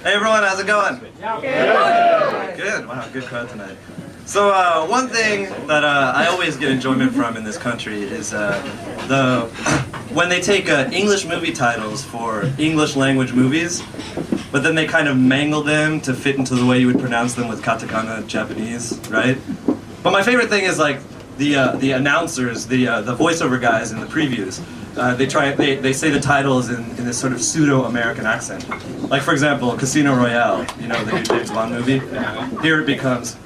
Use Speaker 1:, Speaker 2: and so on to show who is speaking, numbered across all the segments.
Speaker 1: Hey everyone, how's it going? Good. Wow, good crowd tonight. So one thing that I always get enjoyment from in this country is when they take English movie titles for English language movies, but then they kind of mangle them to fit into the way you would pronounce them with katakana Japanese, right? But my favorite thing is like the announcers, the voiceover guys in the previews. They say the titles in this sort of pseudo-American accent. Like for example, Casino Royale, you know, the new James Bond movie. Here it becomes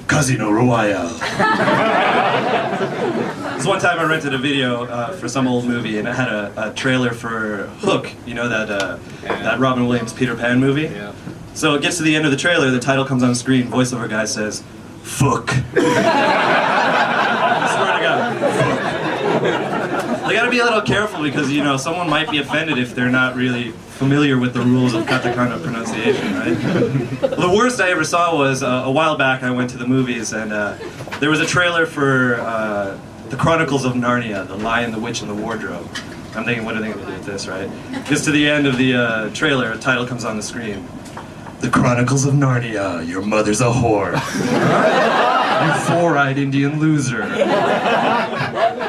Speaker 1: Casino Royale. This one time I rented a video for some old movie, and it had a trailer for Hook, you know, that Robin Williams Peter Pan movie. Yeah. So it gets to the end of the trailer, the title comes on screen, voiceover guy says, "Fuck." I swear to God. They gotta be a little careful because, you know, someone might be offended if they're not really familiar with the rules of katakana pronunciation, right? Well, the worst I ever saw was a while back I went to the movies and there was a trailer for The Chronicles of Narnia, The Lion, the Witch, and the Wardrobe. I'm thinking, what are they gonna do with this, right? Gets to the end of the trailer, a title comes on the screen. The Chronicles of Narnia, your mother's a whore. You four-eyed Indian loser.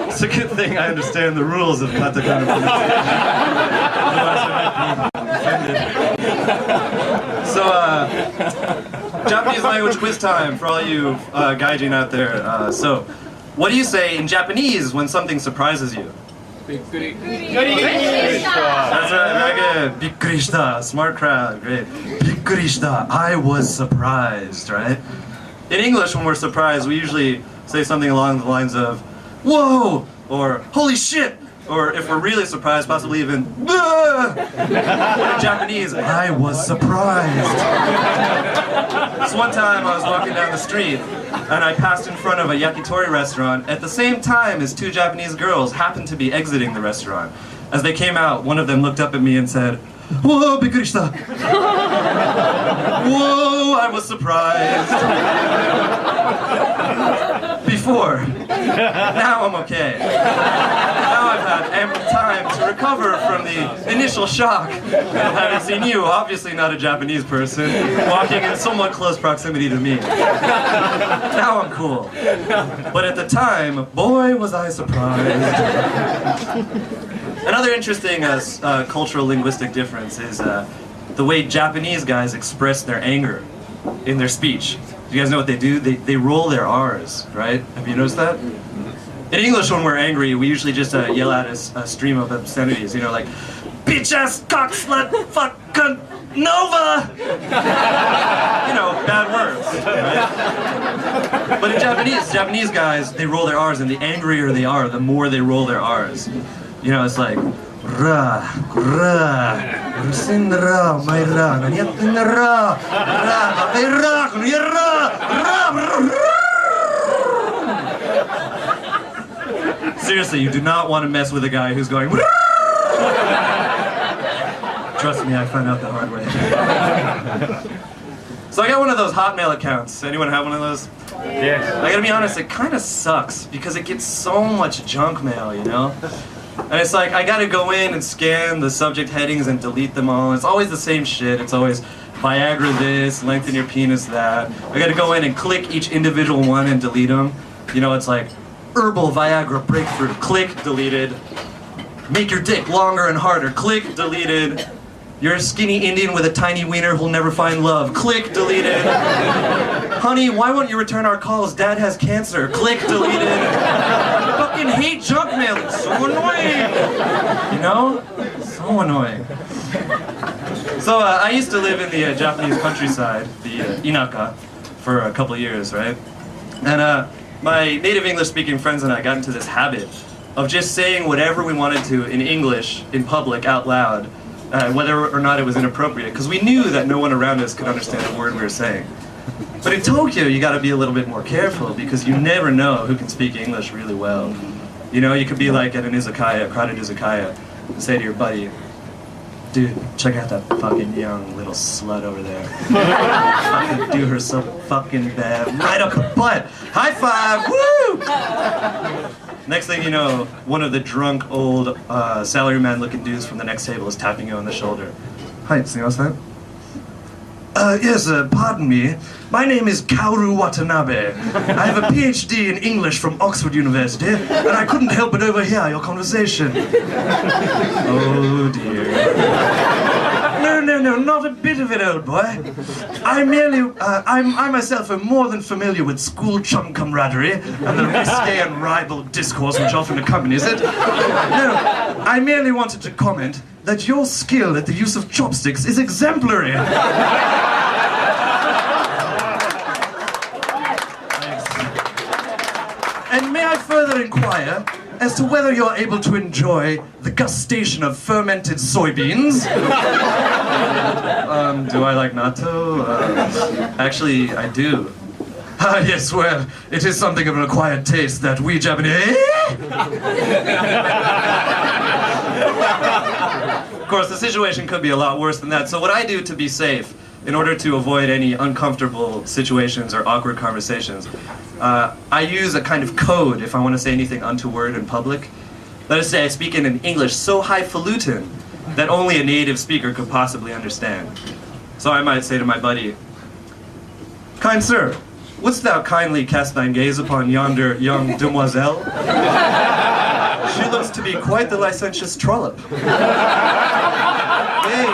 Speaker 1: It's a good thing I understand the rules of katakana pronunciation. Otherwise I might be offended. So, Japanese language quiz time for all you gaijin out there. So, what do you say in Japanese when something surprises you?
Speaker 2: Bikkuri.
Speaker 1: That's right, very good. Bikkuri shita. Smart crowd, great. Bikkuri shita. I was surprised, right? In English, when we're surprised, we usually say something along the lines of, "Whoa!" or "Holy shit!" Or if we're really surprised, possibly even, "Ah!" In Japanese, I was surprised. This one time I was walking down the street and I passed in front of a yakitori restaurant at the same time as two Japanese girls happened to be exiting the restaurant. As they came out, one of them looked up at me and said, "Whoa, bikkuri shita." Whoa, I was surprised. Before. Now I'm okay. Now I've had ample time to recover from the initial shock of having seen you, obviously not a Japanese person, walking in somewhat close proximity to me. Now I'm cool. But at the time, boy was I surprised. Another interesting cultural linguistic difference is the way Japanese guys express their anger in their speech. Do you guys know what they do? They roll their R's, right? Have you noticed that? In English, when we're angry, we usually just yell out a stream of obscenities, you know, like, "Bitch ass cock slut fuck cunt Nova!" You know, bad words, right? But in Japanese guys, they roll their R's, and the angrier they are, the more they roll their R's. You know, it's like, "Ra, ra, rusindra, my ra, nanyattinda ra, ra, my ra, ra, ra." Seriously, you do not want to mess with a guy who's going, Trust me, I found out the hard way. So I got one of those Hotmail accounts. Anyone have one of those?
Speaker 2: Yes.
Speaker 1: I gotta be honest, it kind of sucks because it gets so much junk mail, you know? And it's like, I gotta go in and scan the subject headings and delete them all. It's always the same shit. It's always Viagra this, lengthen your penis that. I gotta go in and click each individual one and delete them. You know, it's like, herbal Viagra breakthrough, click, deleted. Make your dick longer and harder, click, deleted. You're a skinny Indian with a tiny wiener who'll never find love, click, deleted. Honey, why won't you return our calls? Dad has cancer, click, deleted. I fucking hate junk mail, it's so annoying. You know? So annoying. So I used to live in the Japanese countryside, the inaka, for a couple of years, right? And my native English-speaking friends and I got into this habit of just saying whatever we wanted to in English, in public, out loud, whether or not it was inappropriate, because we knew that no one around us could understand a word we were saying. But in Tokyo, you gotta be a little bit more careful, because you never know who can speak English really well. You know, you could be like at an izakaya, a crowded izakaya, and say to your buddy, "Dude, check out that fucking young little slut over there. Fucking do her so fucking bad. Right up her butt. High five, woo!" Next thing you know, one of the drunk old salaryman looking dudes from the next table is tapping you on the shoulder. "Hi, sumimasen. Yes, pardon me. My name is Kaoru Watanabe. I have a PhD in English from Oxford University, and I couldn't help but overhear your conversation. Oh dear. No, not a bit of it, old boy. I myself am more than familiar with school chum camaraderie and the risque and ribald discourse which often accompanies it. No, I merely wanted to comment that your skill at the use of chopsticks is exemplary. And may I further inquire as to whether you're able to enjoy the gustation of fermented soybeans? Do I like natto? Actually, I do. Ah, yes, well, it is something of an acquired taste that we Japanese... Of course, the situation could be a lot worse than that, so what I do to be safe, in order to avoid any uncomfortable situations or awkward conversations, I use a kind of code if I want to say anything untoward in public. Let us say I speak in an English so highfalutin that only a native speaker could possibly understand. So I might say to my buddy, "Kind sir, wouldst thou kindly cast thine gaze upon yonder young demoiselle? She looks to be quite the licentious trollop. Yea,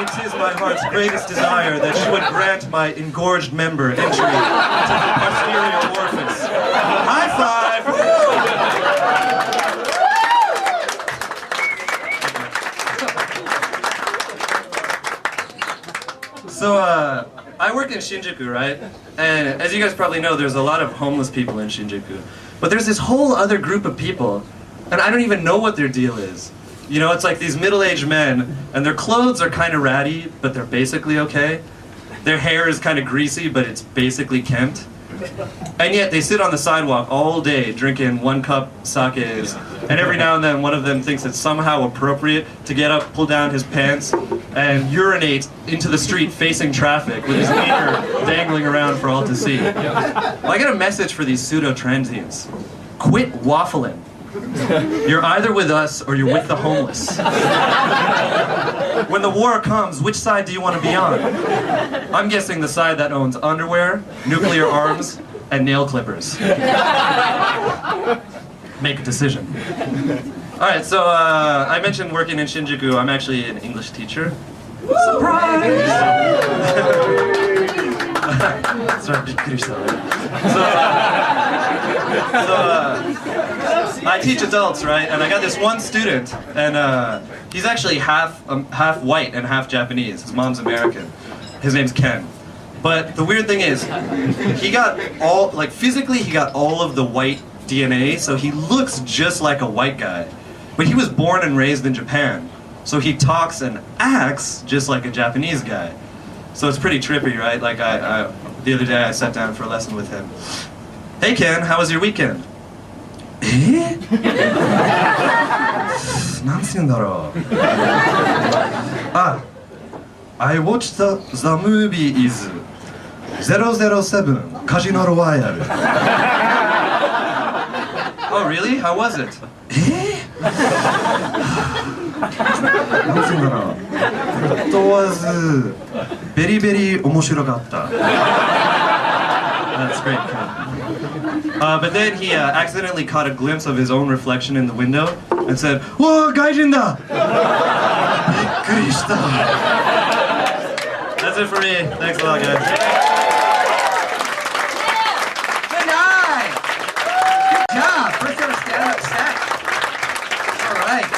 Speaker 1: it is my heart's greatest desire that she would grant my engorged member entry into the posterior orifice. High five! So, I work in Shinjuku, right? And as you guys probably know, there's a lot of homeless people in Shinjuku. But there's this whole other group of people, and I don't even know what their deal is. You know, it's like these middle-aged men, and their clothes are kind of ratty, but they're basically okay. Their hair is kind of greasy, but it's basically kempt. And yet they sit on the sidewalk all day drinking one-cup sakes, and every now and then one of them thinks it's somehow appropriate to get up, pull down his pants, and urinate into the street facing traffic with his wiener dangling around for all to see. Well, I got a message for these pseudo-transients. Quit waffling. You're either with us or you're with the homeless. When the war comes, which side do you want to be on? I'm guessing the side that owns underwear, nuclear arms, and nail clippers. Make a decision. Alright, so I mentioned working in Shinjuku. I'm actually an English teacher. Surprise! Sorry, びっくりした。I teach adults, right? And I got this one student, and he's actually half white and half Japanese. His mom's American. His name's Ken. But the weird thing is, he got all, like physically he got all of the white DNA, so he looks just like a white guy. But he was born and raised in Japan, so he talks and acts just like a Japanese guy. So it's pretty trippy, right? Like the other day I sat down for a lesson with him. Hey Ken, how was your weekend? なんて言うんだろう。あ、I watched the movie is 007 Casino Royale. Oh really? How was it? なんて言うんだろう。It was very very 面白かった。That's great. But then he accidentally caught a glimpse of his own reflection in the window and said, "Whoa, gaijin da!" びっくりした. That's it for me. Thanks a lot, guys.
Speaker 2: Vinay! Good job! First ever stand-up set. All right.